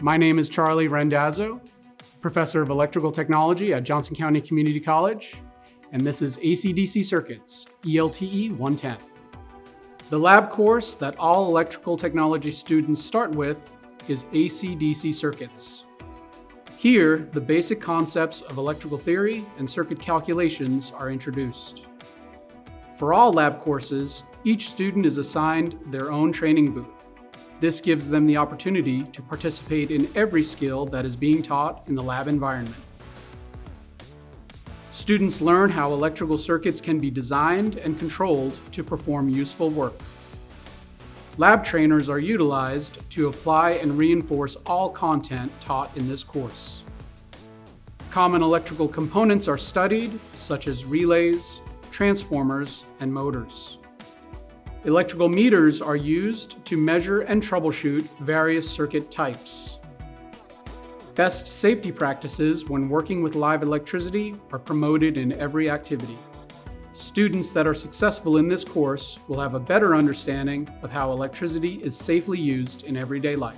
My name is Charlie Rendazzo, Professor of Electrical Technology at Johnson County Community College, and this is ACDC Circuits, ELTE 110. The lab course that all electrical technology students start with is ACDC Circuits. Here, the basic concepts of electrical theory and circuit calculations are introduced. For all lab courses, each student is assigned their own training booth. This gives them the opportunity to participate in every skill that is being taught in the lab environment. Students learn how electrical circuits can be designed and controlled to perform useful work. Lab trainers are utilized to apply and reinforce all content taught in this course. Common electrical components are studied, such as relays, transformers, and motors. Electrical meters are used to measure and troubleshoot various circuit types. Best safety practices when working with live electricity are promoted in every activity. Students that are successful in this course will have a better understanding of how electricity is safely used in everyday life.